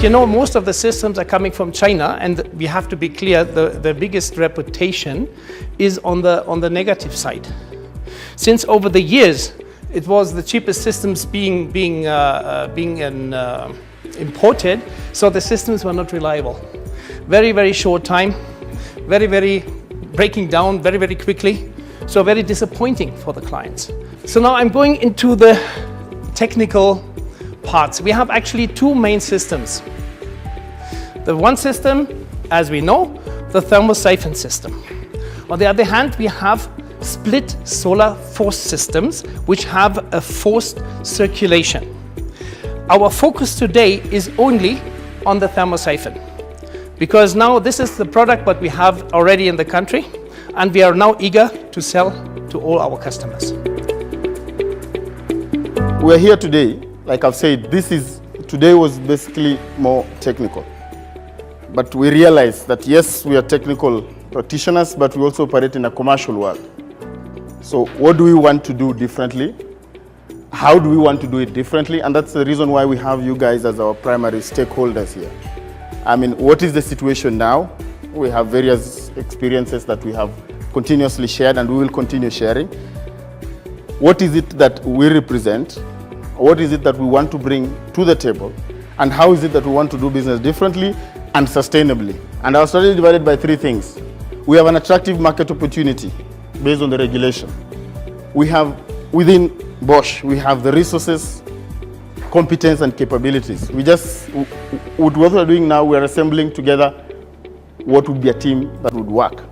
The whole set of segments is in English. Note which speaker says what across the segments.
Speaker 1: You know, most of the systems are coming from China, and we have to be clear, the biggest reputation is on the negative side. Since over the years, it was the cheapest systems being imported, so the systems were not reliable. Very, very short time, very breaking down very quickly, so very disappointing for the clients. So now I'm going into the technical parts. We have actually two main systems. The one system, as we know, the thermosiphon system. On the other hand, we have split solar force systems which have a forced circulation. Our focus today is only on the thermosiphon, because now this is the product that we have already in the country, and we are now eager to sell to all our customers.
Speaker 2: We're here today, like I've said, today was basically more technical. But we realize that yes, we are technical practitioners, but we also operate in a commercial world. So what do we want to do differently? How do we want to do it differently? And that's the reason why we have you guys as our primary stakeholders here. I mean, what is the situation now? We have various experiences that we have continuously shared, and we will continue sharing. What is it that we represent? What is it that we want to bring to the table? And how is it that we want to do business differently and sustainably? And our strategy is divided by three things. We have an attractive market opportunity based on the regulation. We have, within Bosch, we have the resources, competence and capabilities. With what we're doing now, we're assembling together what would be a team that would work.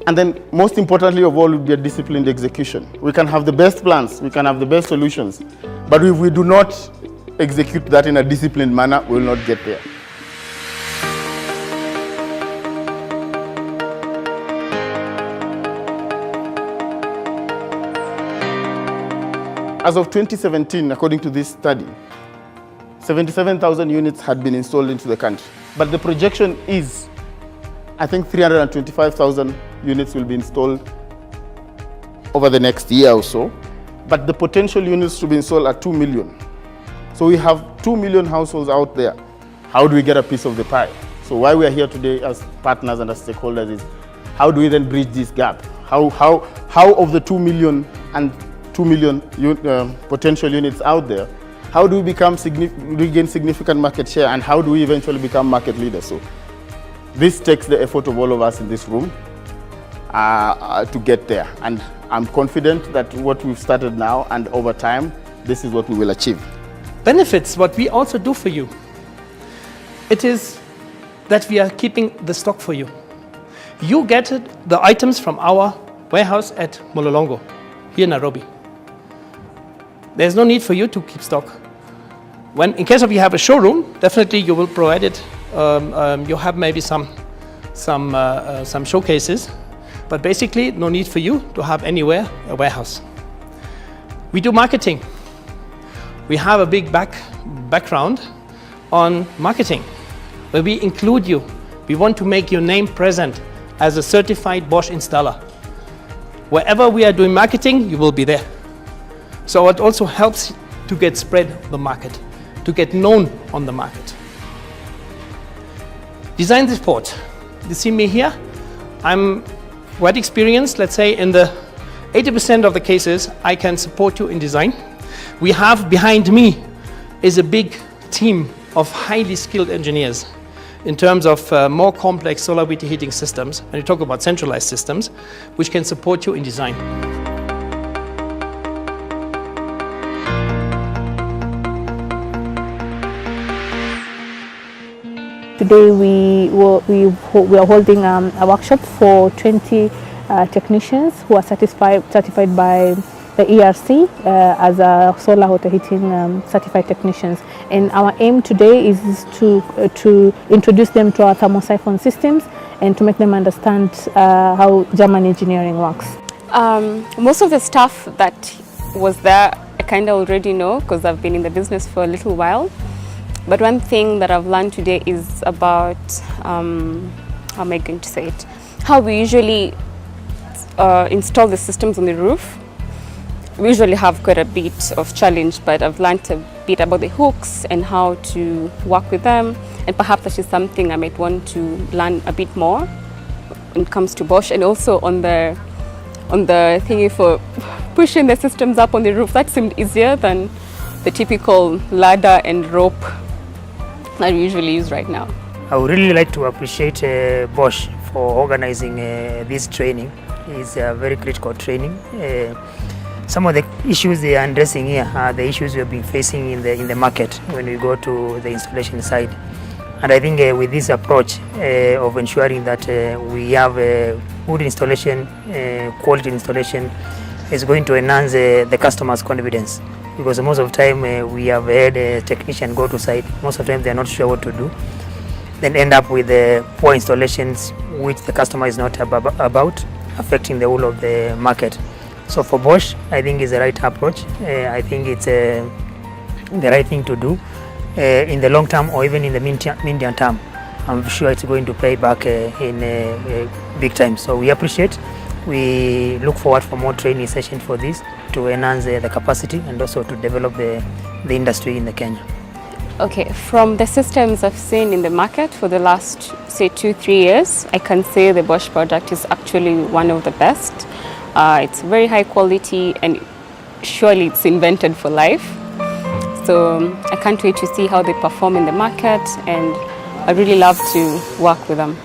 Speaker 2: And then most importantly of all would be a disciplined execution. We can have the best plans, we can have the best solutions, but if we do not execute that in a disciplined manner, we will not get there. As of 2017, according to this study, 77,000 units had been installed into the country. But the projection is, I think 325,000 units will be installed over the next year or so. But the potential units to be installed are 2 million. So we have 2 million households out there. How do we get a piece of the pie? So why we are here today as partners and as stakeholders is, how do we then bridge this gap? How of the 2 million and 2 million potential units out there, how do we regain significant market share, and how do we eventually become market leaders? So this takes the effort of all of us in this room to get there. And I'm confident that what we've started now and over time, this is what we will achieve.
Speaker 1: Benefits, what we also do for you, it is that we are keeping the stock for you. You get the items from our warehouse at Mololongo, here in Nairobi. There's no need for you to keep stock. In case of you have a showroom, definitely you will provide it. You have maybe some showcases, but basically no need for you to have anywhere a warehouse. We do marketing. We have a big background on marketing, where we include you. We want to make your name present as a certified Bosch installer. Wherever we are doing marketing, you will be there. So it also helps to get spread on the market, to get known on the market. Design support. You see me here. I'm quite experienced. Let's say in the 80% of the cases, I can support you in design. We have behind me is a big team of highly skilled engineers in terms of more complex solar water heating systems, and you talk about centralized systems, which can support you in design.
Speaker 3: Today we are holding a workshop for 20 technicians who are certified by the ERC as a solar water heating certified technicians. And our aim today is to introduce them to our thermosiphon systems and to make them understand how German engineering works.
Speaker 4: Most of the stuff that was there I kind of already know because I've been in the business for a little while. But one thing that I've learned today is about, how am I going to say it? How we usually install the systems on the roof. we usually have quite a bit of challenge, but I've learned a bit about the hooks and how to work with them, and perhaps that is something I might want to learn a bit more when it comes to Bosch, and also on the thingy for pushing the systems up on the roof. That seemed easier than the typical ladder and rope that we usually use right now.
Speaker 5: I would really like to appreciate Bosch for organizing this training. It's a very critical training. Some of the issues they are addressing here are the issues we have been facing in the market when we go to the installation side. And I think with this approach of ensuring that we have good installation, quality installation, is going to enhance the customer's confidence. Because most of the time we have had a technician go to site, most of the time they are not sure what to do, then end up with poor installations which the customer is not about, affecting the whole of the market. So for Bosch, I think it's the right approach. I think it's the right thing to do in the long term or even in the medium term. I'm sure it's going to pay back in big time. So we appreciate. We look forward for more training sessions for this to enhance the capacity and also to develop the industry in Kenya.
Speaker 4: Okay, from the systems I've seen in the market for the last, say, 2-3 years, I can say the Bosch product is actually one of the best. It's very high quality and surely it's invented for life. So I can't wait to see how they perform in the market, and I really love to work with them.